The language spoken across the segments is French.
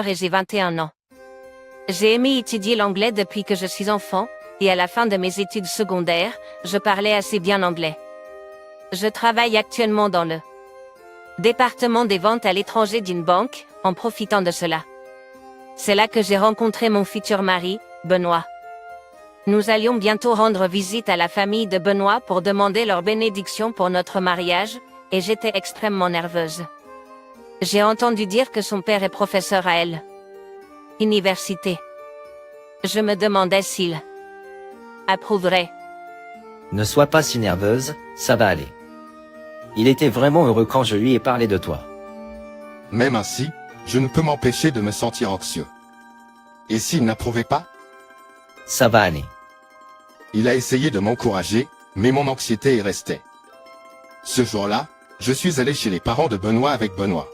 et j'ai 21 ans. J'ai aimé étudier l'anglais depuis que je suis enfant, et à la fin de mes études secondaires, je parlais assez bien anglais. Je travaille actuellement dans le département des ventes à l'étranger d'une banque, en profitant de cela. C'est là que j'ai rencontré mon futur mari, Benoît. Nous allions bientôt rendre visite à la famille de Benoît pour demander leur bénédiction pour notre mariage, et j'étais extrêmement nerveuse. J'ai entendu dire que son père est professeur à l'université. Je me demandais s'il approuverait. Ne sois pas si nerveuse, ça va aller. Il était vraiment heureux quand je lui ai parlé de toi. Même ainsi, je ne peux m'empêcher de me sentir anxieux. Et s'il n'approuvait pas? Ça va aller. Il a essayé de m'encourager, mais mon anxiété est restée. Ce jour-là, je suis allé chez les parents de Benoît avec Benoît.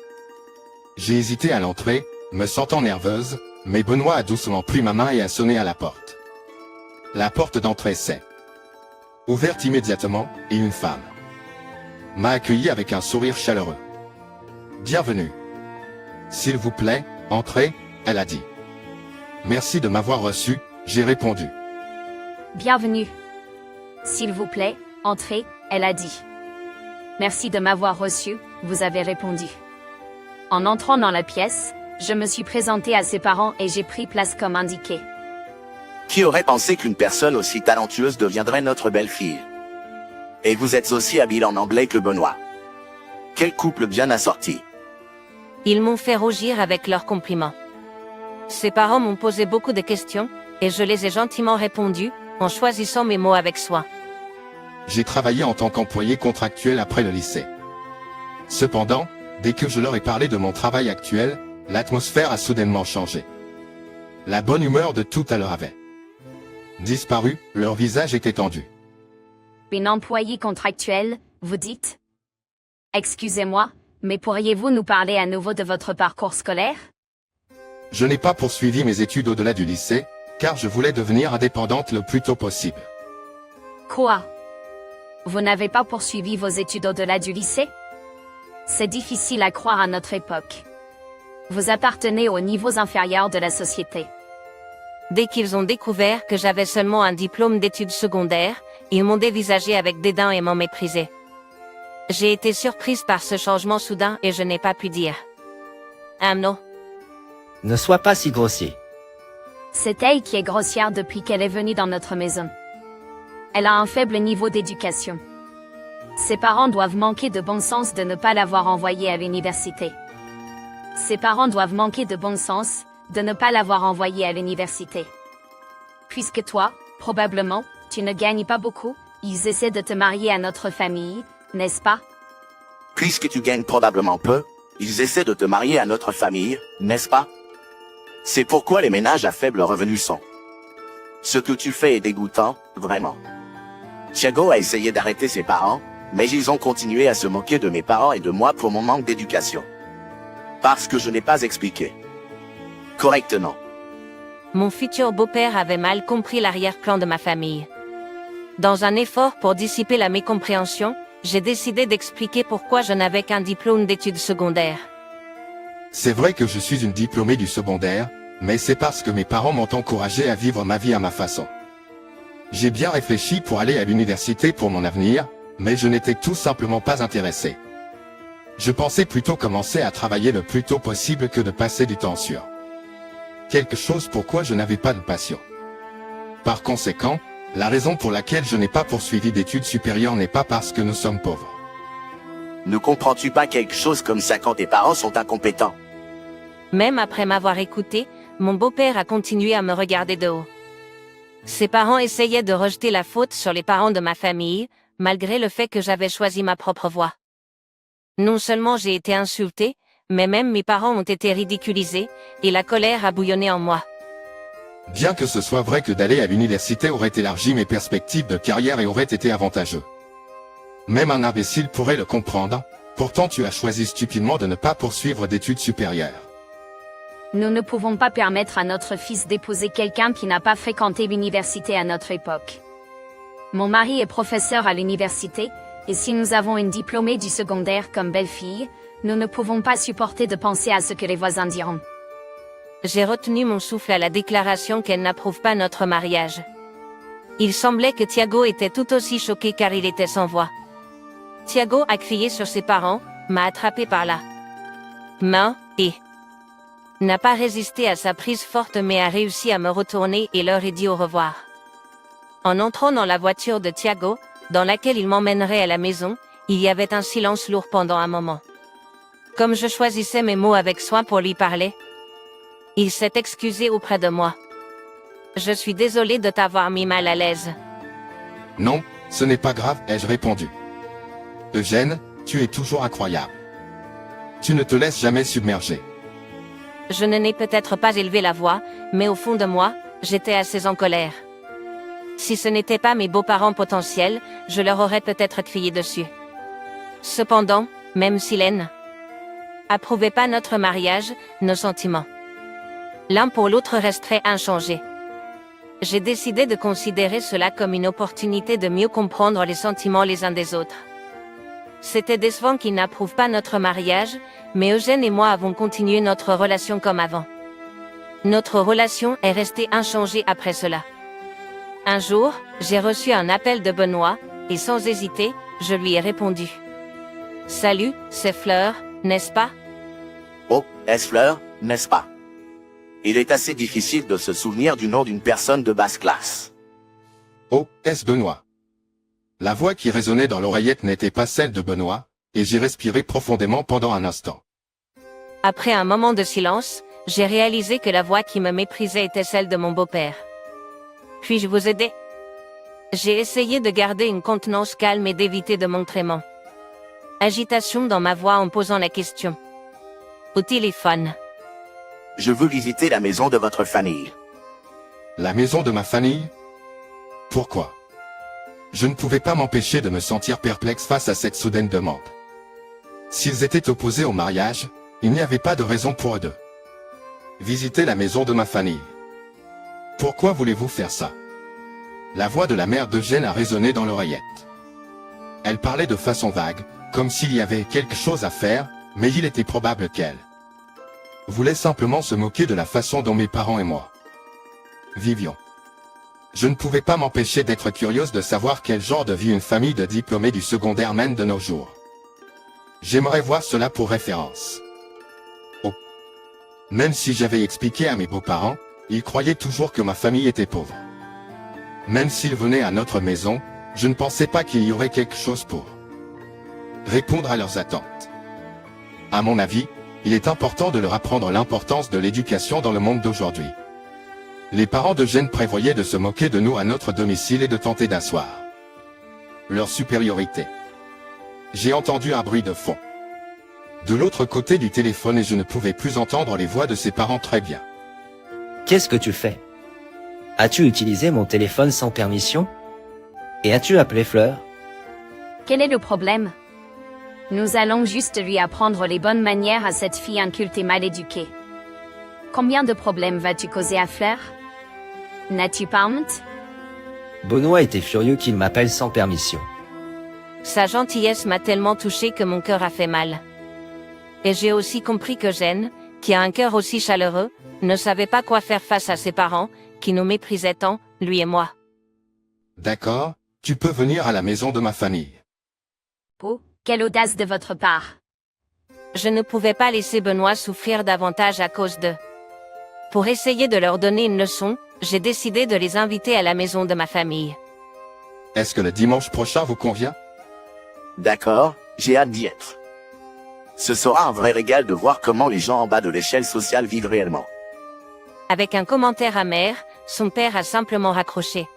J'ai hésité à l'entrée, me sentant nerveuse, mais Benoît a doucement pris ma main et a sonné à la porte. La porte d'entrée s'est ouverte immédiatement, et une femme m'a accueilli avec un sourire chaleureux. Bienvenue. S'il vous plaît, entrez, elle a dit. Merci de m'avoir reçu, j'ai répondu. Bienvenue. S'il vous plaît, entrez, elle a dit. Merci de m'avoir reçu, vous avez répondu. En entrant dans la pièce, je me suis présentée à ses parents et j'ai pris place comme indiqué. Qui aurait pensé qu'une personne aussi talentueuse deviendrait notre belle-fille? Et vous êtes aussi habile en anglais que Benoît. Quel couple bien assorti. Ils m'ont fait rougir avec leurs compliments. Ses parents m'ont posé beaucoup de questions, et je les ai gentiment répondues, en choisissant mes mots avec soin. J'ai travaillé en tant qu'employé contractuel après le lycée. Cependant, dès que je leur ai parlé de mon travail actuel, l'atmosphère a soudainement changé. La bonne humeur de tout à l'heure avait disparu, leur visage était tendu. Un employé contractuel, vous dites? Excusez-moi, mais pourriez-vous nous parler à nouveau de votre parcours scolaire? Je n'ai pas poursuivi mes études au-delà du lycée, car je voulais devenir indépendante le plus tôt possible. Quoi? Vous n'avez pas poursuivi vos études au-delà du lycée? C'est difficile à croire à notre époque. Vous appartenez aux niveaux inférieurs de la société. Dès qu'ils ont découvert que j'avais seulement un diplôme d'études secondaires, ils m'ont dévisagé avec dédain et m'ont méprisé. J'ai été surprise par ce changement soudain et je n'ai pas pu dire non. Ne sois pas si grossier. C'est elle qui est grossière depuis qu'elle est venue dans notre maison. Elle a un faible niveau d'éducation. Ses parents doivent manquer de bon sens de ne pas l'avoir envoyée à l'université. Ses parents doivent manquer de bon sens de ne pas l'avoir envoyée à l'université. Puisque toi, probablement, tu ne gagnes pas beaucoup, ils essaient de te marier à notre famille, n'est-ce pas? Puisque tu gagnes probablement peu, ils essaient de te marier à notre famille, n'est-ce pas? C'est pourquoi les ménages à faible revenu sont. Ce que tu fais est dégoûtant, vraiment. Thiago a essayé d'arrêter ses parents, mais ils ont continué à se moquer de mes parents et de moi pour mon manque d'éducation. Parce que je n'ai pas expliqué correctement. Mon futur beau-père avait mal compris l'arrière-plan de ma famille. Dans un effort pour dissiper la mécompréhension, j'ai décidé d'expliquer pourquoi je n'avais qu'un diplôme d'études secondaires. C'est vrai que je suis une diplômée du secondaire, mais c'est parce que mes parents m'ont encouragé à vivre ma vie à ma façon. J'ai bien réfléchi pour aller à l'université pour mon avenir, mais je n'étais tout simplement pas intéressé. Je pensais plutôt commencer à travailler le plus tôt possible que de passer du temps sur quelque chose pour quoi je n'avais pas de passion. Par conséquent, la raison pour laquelle je n'ai pas poursuivi d'études supérieures n'est pas parce que nous sommes pauvres. Ne comprends-tu pas quelque chose comme ça quand tes parents sont incompétents? Même après m'avoir écouté, mon beau-père a continué à me regarder de haut. Ses parents essayaient de rejeter la faute sur les parents de ma famille, malgré le fait que j'avais choisi ma propre voie. Non seulement j'ai été insultée, mais même mes parents ont été ridiculisés, et la colère a bouillonné en moi. Bien que ce soit vrai que d'aller à l'université aurait élargi mes perspectives de carrière et aurait été avantageux. Même un imbécile pourrait le comprendre, pourtant tu as choisi stupidement de ne pas poursuivre d'études supérieures. Nous ne pouvons pas permettre à notre fils d'épouser quelqu'un qui n'a pas fréquenté l'université à notre époque. Mon mari est professeur à l'université, et si nous avons une diplômée du secondaire comme belle-fille, nous ne pouvons pas supporter de penser à ce que les voisins diront. J'ai retenu mon souffle à la déclaration qu'elle n'approuve pas notre mariage. Il semblait que Thiago était tout aussi choqué car il était sans voix. Thiago a crié sur ses parents, m'a attrapé par la main, et n'a pas résisté à sa prise forte mais a réussi à me retourner et leur ai dit au revoir. En entrant dans la voiture de Thiago, dans laquelle il m'emmènerait à la maison, il y avait un silence lourd pendant un moment. Comme je choisissais mes mots avec soin pour lui parler, il s'est excusé auprès de moi. Je suis désolé de t'avoir mis mal à l'aise. Non, ce n'est pas grave, ai-je répondu. Eugène, tu es toujours incroyable. Tu ne te laisses jamais submerger. Je ne n'ai peut-être pas élevé la voix, mais au fond de moi, j'étais assez en colère. Si ce n'étaient pas mes beaux-parents potentiels, je leur aurais peut-être crié dessus. Cependant, même si Len approuvait pas notre mariage, nos sentiments l'un pour l'autre resteraient inchangés. J'ai décidé de considérer cela comme une opportunité de mieux comprendre les sentiments les uns des autres. C'était décevant qu'ils n'approuvent pas notre mariage, mais Eugène et moi avons continué notre relation comme avant. Notre relation est restée inchangée après cela. Un jour, j'ai reçu un appel de Benoît, et sans hésiter, je lui ai répondu. Salut, c'est Fleur, n'est-ce pas? Oh, est-ce Fleur, n'est-ce pas? Il est assez difficile de se souvenir du nom d'une personne de basse classe. Oh, est-ce Benoît? La voix qui résonnait dans l'oreillette n'était pas celle de Benoît, et j'ai respiré profondément pendant un instant. Après un moment de silence, j'ai réalisé que la voix qui me méprisait était celle de mon beau-père. Puis-je vous aider? J'ai essayé de garder une contenance calme et d'éviter de montrer mon agitation dans ma voix en posant la question. Au téléphone. Je veux visiter la maison de votre famille. La maison de ma famille? Pourquoi? Je ne pouvais pas m'empêcher de me sentir perplexe face à cette soudaine demande. S'ils étaient opposés au mariage, il n'y avait pas de raison pour eux deux. Visiter la maison de ma famille. Pourquoi voulez-vous faire ça? La voix de la mère d'Eugène a résonné dans l'oreillette. Elle parlait de façon vague, comme s'il y avait quelque chose à faire, mais il était probable qu'elle voulait simplement se moquer de la façon dont mes parents et moi vivions. Je ne pouvais pas m'empêcher d'être curieuse de savoir quel genre de vie une famille de diplômés du secondaire mène de nos jours. J'aimerais voir cela pour référence. Oh. Même si j'avais expliqué à mes beaux-parents, ils croyaient toujours que ma famille était pauvre. Même s'ils venaient à notre maison, je ne pensais pas qu'il y aurait quelque chose pour répondre à leurs attentes. À mon avis, il est important de leur apprendre l'importance de l'éducation dans le monde d'aujourd'hui. Les parents d'Eugène prévoyaient de se moquer de nous à notre domicile et de tenter d'asseoir leur supériorité. J'ai entendu un bruit de fond de l'autre côté du téléphone et je ne pouvais plus entendre les voix de ses parents très bien. Qu'est-ce que tu fais? As-tu utilisé mon téléphone sans permission? Et as-tu appelé Fleur? Quel est le problème? Nous allons juste lui apprendre les bonnes manières à cette fille inculte et mal éduquée. Combien de problèmes vas-tu causer à Fleur? N'as-tu pas honte? Benoît était furieux qu'il m'appelle sans permission. Sa gentillesse m'a tellement touché que mon cœur a fait mal. Et j'ai aussi compris qu'Eugène, qui a un cœur aussi chaleureux, ne savait pas quoi faire face à ses parents, qui nous méprisaient tant, lui et moi. D'accord, tu peux venir à la maison de ma famille. Oh, quelle audace de votre part. Je ne pouvais pas laisser Benoît souffrir davantage à cause d'eux. Pour essayer de leur donner une leçon, j'ai décidé de les inviter à la maison de ma famille. Est-ce que le dimanche prochain vous convient? D'accord, j'ai hâte d'y être. Ce sera un vrai régal de voir comment les gens en bas de l'échelle sociale vivent réellement. Avec un commentaire amer, son père a simplement raccroché.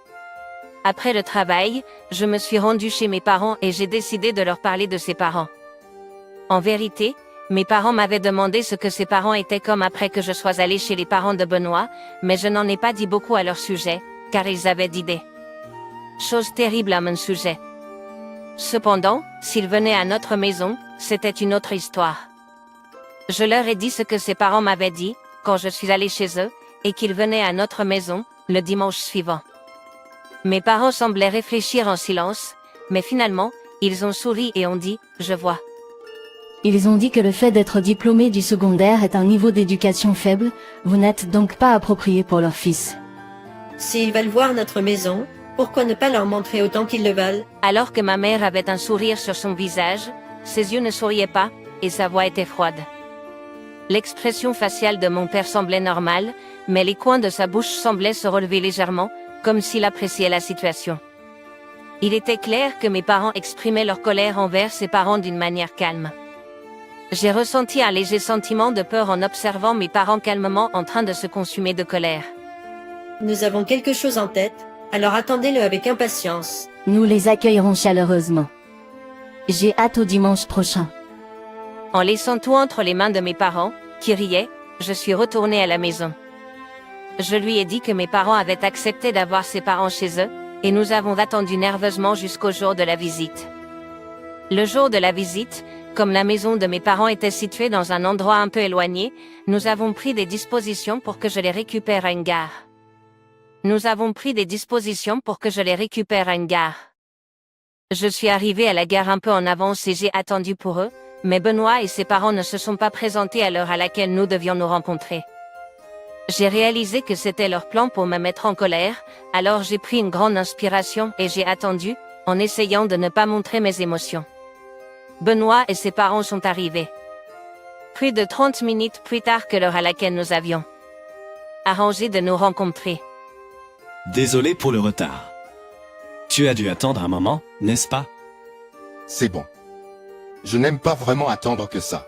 Après le travail, je me suis rendue chez mes parents et j'ai décidé de leur parler de ses parents. En vérité, mes parents m'avaient demandé ce que ses parents étaient comme après que je sois allée chez les parents de Benoît, mais je n'en ai pas dit beaucoup à leur sujet, car ils avaient d'idées. Chose terrible à mon sujet. Cependant, s'ils venaient à notre maison, c'était une autre histoire. Je leur ai dit ce que ses parents m'avaient dit, quand je suis allée chez eux, et qu'ils venaient à notre maison, le dimanche suivant. Mes parents semblaient réfléchir en silence, mais finalement, ils ont souri et ont dit, je vois. Ils ont dit que le fait d'être diplômé du secondaire est un niveau d'éducation faible, vous n'êtes donc pas approprié pour leur fils. S'ils veulent voir notre maison, pourquoi ne pas leur montrer autant qu'ils le veulent? Alors que ma mère avait un sourire sur son visage, ses yeux ne souriaient pas, et sa voix était froide. L'expression faciale de mon père semblait normale, mais les coins de sa bouche semblaient se relever légèrement, comme s'il appréciait la situation. Il était clair que mes parents exprimaient leur colère envers ses parents d'une manière calme. J'ai ressenti un léger sentiment de peur en observant mes parents calmement en train de se consumer de colère. Nous avons quelque chose en tête, alors attendez-le avec impatience. Nous les accueillerons chaleureusement. J'ai hâte au dimanche prochain. En laissant tout entre les mains de mes parents, qui riaient, je suis retournée à la maison. Je lui ai dit que mes parents avaient accepté d'avoir ses parents chez eux, et nous avons attendu nerveusement jusqu'au jour de la visite. Le jour de la visite, comme la maison de mes parents était située dans un endroit un peu éloigné, nous avons pris des dispositions pour que je les récupère à une gare. Je suis arrivée à la gare un peu en avance et j'ai attendu pour eux, mais Benoît et ses parents ne se sont pas présentés à l'heure à laquelle nous devions nous rencontrer. J'ai réalisé que c'était leur plan pour me mettre en colère, alors j'ai pris une grande inspiration et j'ai attendu, en essayant de ne pas montrer mes émotions. Benoît et ses parents sont arrivés. Plus de 30 minutes plus tard que l'heure à laquelle nous avions arrangé de nous rencontrer. Désolé pour le retard. Tu as dû attendre un moment, n'est-ce pas? C'est bon. Je n'aime pas vraiment attendre que ça.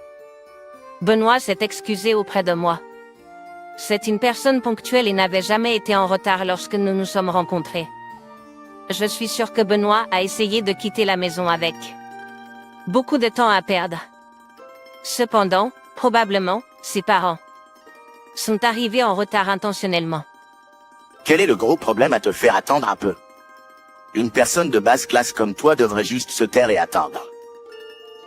Benoît s'est excusé auprès de moi. C'est une personne ponctuelle et n'avait jamais été en retard lorsque nous nous sommes rencontrés. Je suis sûre que Benoît a essayé de quitter la maison avec beaucoup de temps à perdre. Cependant, probablement, ses parents sont arrivés en retard intentionnellement. Quel est le gros problème à te faire attendre un peu? Une personne de basse classe comme toi devrait juste se taire et attendre.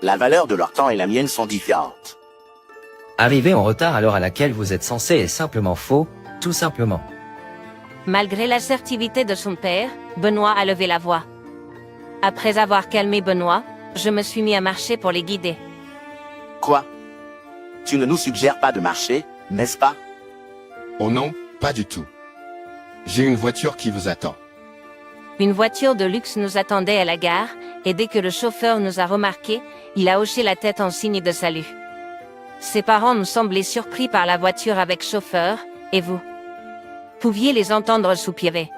La valeur de leur temps et la mienne sont différentes. Arriver en retard à l'heure à laquelle vous êtes censé est simplement faux, tout simplement. Malgré l'assertivité de son père, Benoît a levé la voix. Après avoir calmé Benoît, je me suis mis à marcher pour les guider. Quoi? Tu ne nous suggères pas de marcher, n'est-ce pas? Oh non, pas du tout. J'ai une voiture qui vous attend. Une voiture de luxe nous attendait à la gare, et dès que le chauffeur nous a remarqués, il a hoché la tête en signe de salut. Ses parents nous semblaient surpris par la voiture avec chauffeur, et vous pouviez les entendre soupirer.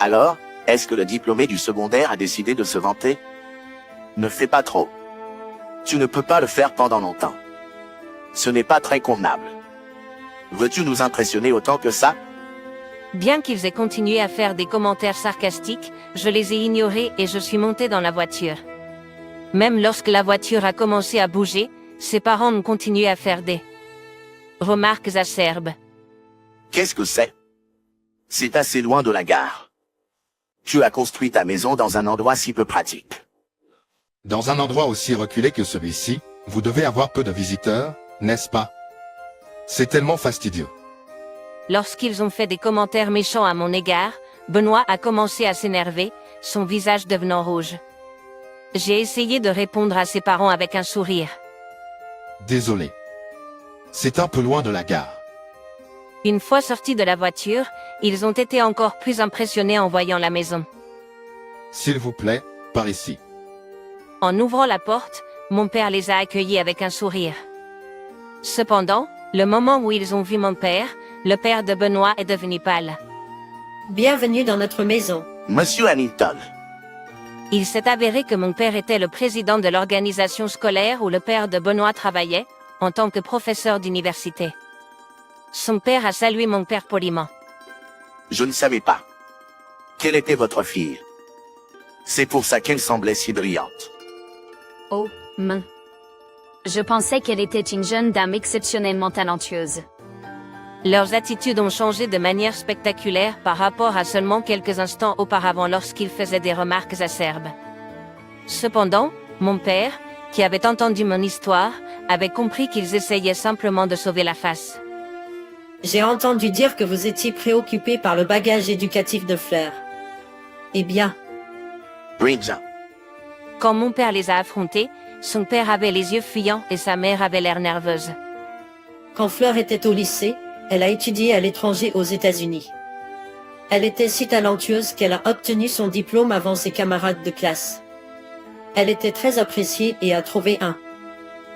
Alors, est-ce que le diplômé du secondaire a décidé de se vanter? Ne fais pas trop. Tu ne peux pas le faire pendant longtemps. Ce n'est pas très convenable. Veux-tu nous impressionner autant que ça? Bien qu'ils aient continué à faire des commentaires sarcastiques, je les ai ignorés et je suis montée dans la voiture. Même lorsque la voiture a commencé à bouger, ses parents ont continué à faire des remarques acerbes. Qu'est-ce que c'est? C'est assez loin de la gare. Tu as construit ta maison dans un endroit si peu pratique. Dans un endroit aussi reculé que celui-ci, vous devez avoir peu de visiteurs, n'est-ce pas? C'est tellement fastidieux. Lorsqu'ils ont fait des commentaires méchants à mon égard, Benoît a commencé à s'énerver, son visage devenant rouge. J'ai essayé de répondre à ses parents avec un sourire. Désolé. C'est un peu loin de la gare. Une fois sortis de la voiture, ils ont été encore plus impressionnés en voyant la maison. S'il vous plaît, par ici. En ouvrant la porte, mon père les a accueillis avec un sourire. Cependant, le moment où ils ont vu mon père, le père de Benoît est devenu pâle. Bienvenue dans notre maison. Monsieur Hamilton, Il s'est avéré que mon père était le président de l'organisation scolaire où le père de Benoît travaillait, en tant que professeur d'université. Son père a salué mon père poliment. je ne savais pas. Quelle était votre fille? C'est pour ça qu'elle semblait si brillante. Oh, Je pensais qu'elle était une jeune dame exceptionnellement talentueuse. Leurs attitudes ont changé de manière spectaculaire par rapport à seulement quelques instants auparavant lorsqu'ils faisaient des remarques acerbes. Cependant, mon père, qui avait entendu mon histoire, avait compris qu'ils essayaient simplement de sauver la face. J'ai entendu dire que vous étiez préoccupé par le bagage éducatif de Fleur. Eh bien, Bridget, Quand mon père les a affrontés, Son père avait les yeux fuyants et sa mère avait l'air nerveuse. Quand Fleur était au lycée, elle a étudié à l'étranger aux États-Unis. Elle était si talentueuse qu'elle a obtenu son diplôme avant ses camarades de classe. Elle était très appréciée et a trouvé un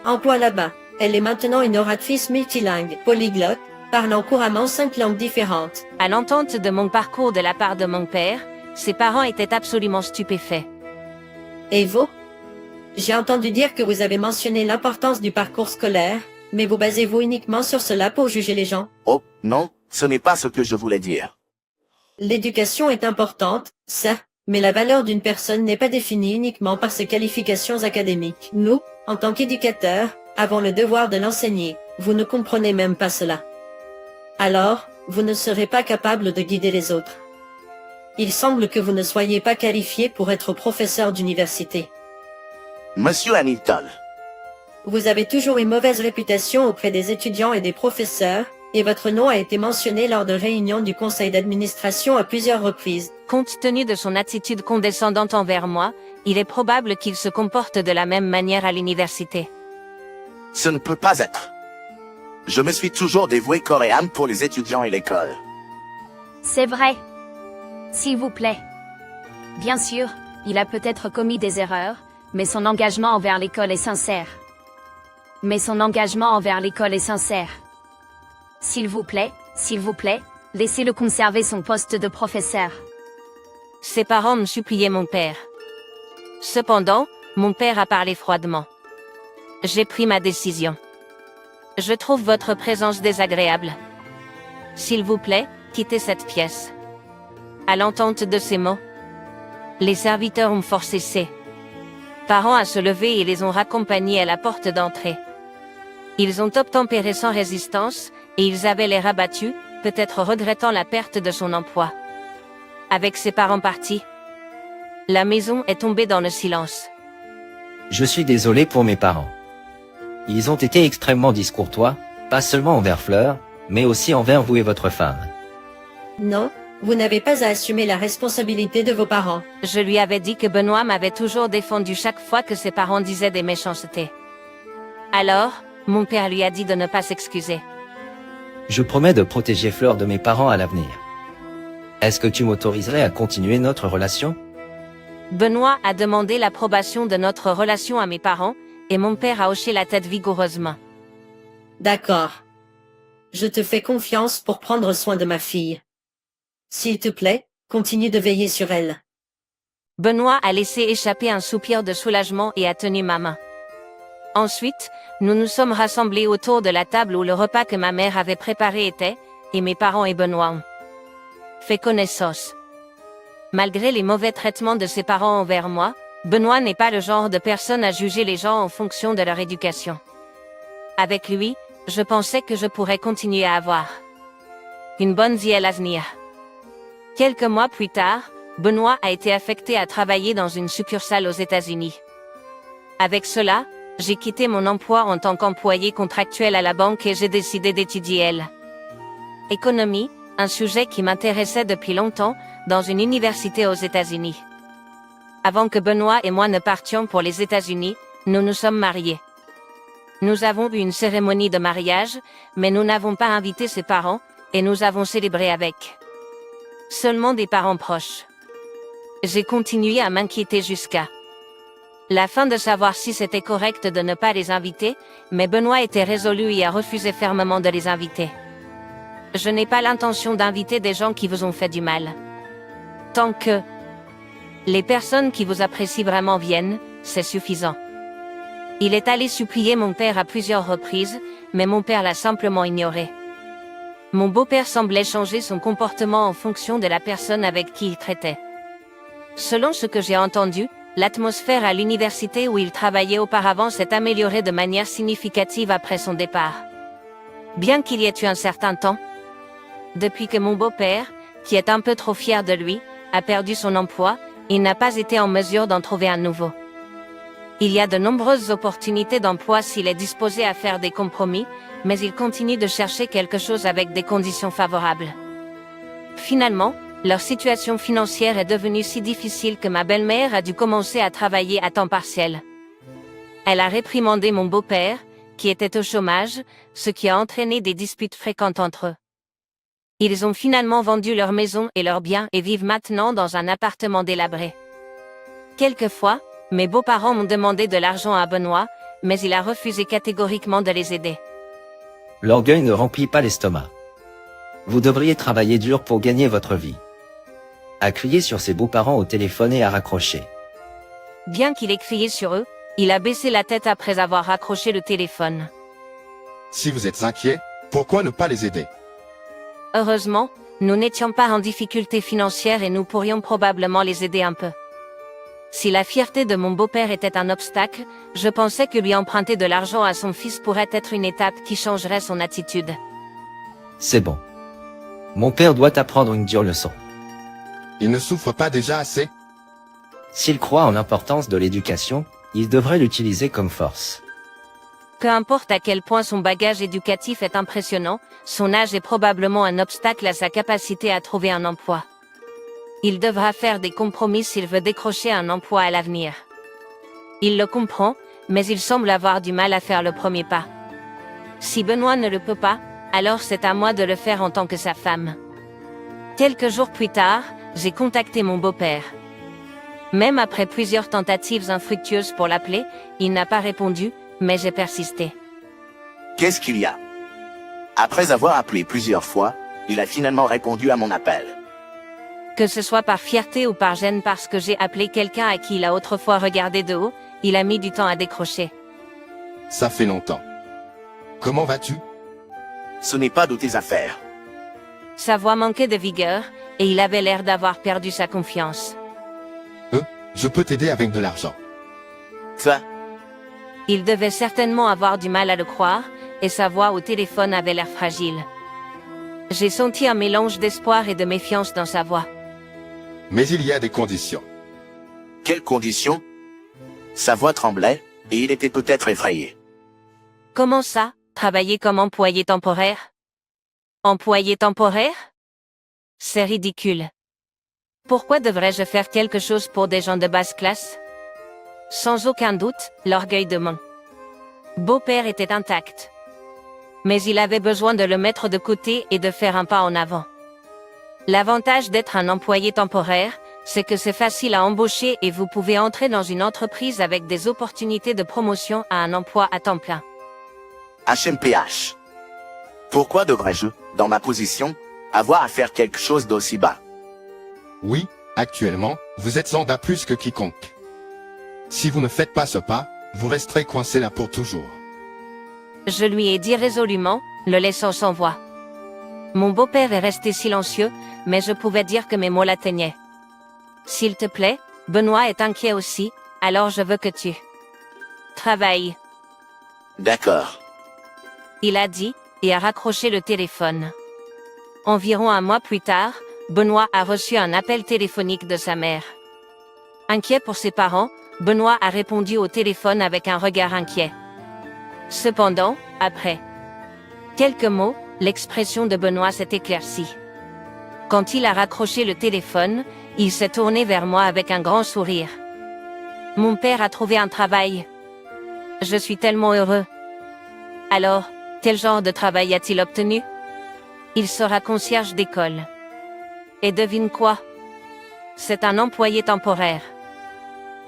emploi là-bas. Elle est maintenant une oratrice multilingue, polyglotte, parlant couramment 5 langues différentes. À l'entente de mon parcours de la part de mon père, ses parents étaient absolument stupéfaits. Et vous? J'ai entendu dire que vous avez mentionné l'importance du parcours scolaire, mais vous basez-vous uniquement sur cela pour juger les gens? Oh, non, ce n'est pas ce que je voulais dire. L'éducation est importante, certes, mais la valeur d'une personne n'est pas définie uniquement par ses qualifications académiques. Nous, en tant qu'éducateurs, avons le devoir de l'enseigner. Vous ne comprenez même pas cela. Alors, vous ne serez pas capable de guider les autres. Il semble que vous ne soyez pas qualifié pour être professeur d'université. Monsieur Hamilton, Vous avez toujours une mauvaise réputation auprès des étudiants et des professeurs, et votre nom a été mentionné lors de réunions du conseil d'administration à plusieurs reprises. Compte tenu de son attitude condescendante envers moi, il est probable qu'il se comporte de la même manière à l'université. ce ne peut pas être. Je me suis toujours dévoué corps et âme pour les étudiants et l'école. C'est vrai. S'il vous plaît. Bien sûr, il a peut-être commis des erreurs, mais son engagement envers l'école est sincère. S'il vous plaît, laissez-le conserver son poste de professeur. Ses parents me suppliaient mon père. Cependant, mon père a parlé froidement. J'ai pris ma décision. Je trouve votre présence désagréable. S'il vous plaît, quittez cette pièce. À l'entente de ces mots, les serviteurs ont forcé ses parents à se lever et les ont raccompagnés à la porte d'entrée. Ils ont obtempéré sans résistance, et ils avaient l'air abattus, peut-être regrettant la perte de son emploi. Avec ses parents partis, la maison est tombée dans le silence. Je suis désolé pour mes parents. Ils ont été extrêmement discourtois, pas seulement envers Fleur, mais aussi envers vous et votre femme. Non, vous n'avez pas à assumer la responsabilité de vos parents. Je lui avais dit que Benoît m'avait toujours défendu chaque fois que ses parents disaient des méchancetés. Alors, mon père lui a dit de ne pas s'excuser. Je promets de protéger Fleur de mes parents à l'avenir. Est-ce que tu m'autoriserais à continuer notre relation? Benoît a demandé l'approbation de notre relation à mes parents, et mon père a hoché la tête vigoureusement. D'accord. Je te fais confiance pour prendre soin de ma fille. S'il te plaît, continue de veiller sur elle. Benoît a laissé échapper un soupir de soulagement et a tenu ma main. Ensuite, nous nous sommes rassemblés autour de la table où le repas que ma mère avait préparé était, et mes parents et Benoît ont fait connaissance. Malgré les mauvais traitements de ses parents envers moi, Benoît n'est pas le genre de personne à juger les gens en fonction de leur éducation. Avec lui, je pensais que je pourrais continuer à avoir une bonne vie à l'avenir. Quelques mois plus tard, Benoît a été affecté à travailler dans une succursale aux États-Unis. Avec cela, j'ai quitté mon emploi en tant qu'employé contractuel à la banque et j'ai décidé d'étudier l'économie, un sujet qui m'intéressait depuis longtemps, dans une université aux États-Unis. Avant que Benoît et moi ne partions pour les États-Unis, nous nous sommes mariés. Nous avons eu une cérémonie de mariage, mais nous n'avons pas invité ses parents, et nous avons célébré avec seulement des parents proches. J'ai continué à m'inquiéter jusqu'à la fin de savoir si c'était correct de ne pas les inviter, mais Benoît était résolu et a refusé fermement de les inviter. Je n'ai pas l'intention d'inviter des gens qui vous ont fait du mal. Tant que les personnes qui vous apprécient vraiment viennent, c'est suffisant. Il est allé supplier mon père à plusieurs reprises, mais mon père l'a simplement ignoré. Mon beau-père semblait changer son comportement en fonction de la personne avec qui il traitait. Selon ce que j'ai entendu, l'atmosphère à l'université où il travaillait auparavant s'est améliorée de manière significative après son départ. Bien qu'il y ait eu un certain temps, depuis que mon beau-père, qui est un peu trop fier de lui, a perdu son emploi, il n'a pas été en mesure d'en trouver un nouveau. Il y a de nombreuses opportunités d'emploi s'il est disposé à faire des compromis, mais il continue de chercher quelque chose avec des conditions favorables. Finalement, leur situation financière est devenue si difficile que ma belle-mère a dû commencer à travailler à temps partiel. Elle a réprimandé mon beau-père, qui était au chômage, ce qui a entraîné des disputes fréquentes entre eux. Ils ont finalement vendu leur maison et leurs biens et vivent maintenant dans un appartement délabré. Quelquefois, mes beaux-parents m'ont demandé de l'argent à Benoît, mais il a refusé catégoriquement de les aider. L'orgueil ne remplit pas l'estomac. Vous devriez travailler dur pour gagner votre vie. A crié sur ses beaux-parents au téléphone et à raccrocher. Bien qu'il ait crié sur eux, il a baissé la tête après avoir raccroché le téléphone. Si vous êtes inquiet, pourquoi ne pas les aider? Heureusement, nous n'étions pas en difficulté financière et nous pourrions probablement les aider un peu. Si la fierté de mon beau-père était un obstacle, je pensais que lui emprunter de l'argent à son fils pourrait être une étape qui changerait son attitude. C'est bon. Mon père doit apprendre une dure leçon. Il ne souffre pas déjà assez? S'il croit en l'importance de l'éducation, il devrait l'utiliser comme force. Peu importe à quel point son bagage éducatif est impressionnant, son âge est probablement un obstacle à sa capacité à trouver un emploi. Il devra faire des compromis s'il veut décrocher un emploi à l'avenir. Il le comprend, mais il semble avoir du mal à faire le premier pas. Si Benoît ne le peut pas, alors c'est à moi de le faire en tant que sa femme. Quelques jours plus tard, j'ai contacté mon beau-père. Même après plusieurs tentatives infructueuses pour l'appeler, il n'a pas répondu, mais j'ai persisté. Qu'est-ce qu'il y a? Après avoir appelé plusieurs fois, il a finalement répondu à mon appel. Que ce soit par fierté ou par gêne parce que j'ai appelé quelqu'un à qui il a autrefois regardé de haut, il a mis du temps à décrocher. Ça fait longtemps. Comment vas-tu? Ce n'est pas de tes affaires. Sa voix manquait de vigueur, et il avait l'air d'avoir perdu sa confiance. Je peux t'aider avec de l'argent. Ça, Il devait certainement avoir du mal à le croire, et sa voix au téléphone avait l'air fragile. J'ai senti un mélange d'espoir et de méfiance dans sa voix. Mais il y a des conditions. quelles conditions? Sa voix tremblait, et il était peut-être effrayé. Comment ça, travailler comme employé temporaire? Employé temporaire? C'est ridicule. Pourquoi devrais-je faire quelque chose pour des gens de basse classe? Sans aucun doute, l'orgueil de mon beau-père était intact. Mais il avait besoin de le mettre de côté et de faire un pas en avant. L'avantage d'être un employé temporaire, c'est que c'est facile à embaucher et vous pouvez entrer dans une entreprise avec des opportunités de promotion à un emploi à temps plein. HMPH. Pourquoi devrais-je, dans ma position, avoir à faire quelque chose d'aussi bas? Oui, actuellement, vous êtes en bas plus que quiconque. Si vous ne faites pas ce pas, vous resterez coincé là pour toujours. Je lui ai dit résolument, le laissant sans voix. Mon beau-père est resté silencieux, mais je pouvais dire que mes mots l'atteignaient. S'il te plaît, Benoît est inquiet aussi, alors je veux que tu travailles. D'accord. Il a dit, et a raccroché le téléphone. Environ un mois plus tard, Benoît a reçu un appel téléphonique de sa mère. Inquiet pour ses parents, Benoît a répondu au téléphone avec un regard inquiet. Cependant, après quelques mots, l'expression de Benoît s'est éclaircie. Quand il a raccroché le téléphone, il s'est tourné vers moi avec un grand sourire. Mon père a trouvé un travail. Je suis tellement heureux. Alors, quel genre de travail a-t-il obtenu? Il sera concierge d'école. Et devine quoi? C'est un employé temporaire.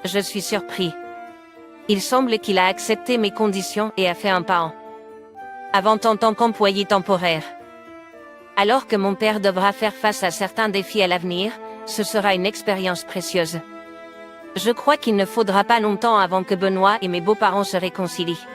Je suis surpris. Il semble qu'il a accepté mes conditions et a fait un pas en avant en tant qu'employé temporaire. Alors que mon père devra faire face à certains défis à l'avenir, ce sera une expérience précieuse. Je crois qu'il ne faudra pas longtemps avant que Benoît et mes beaux-parents se réconcilient.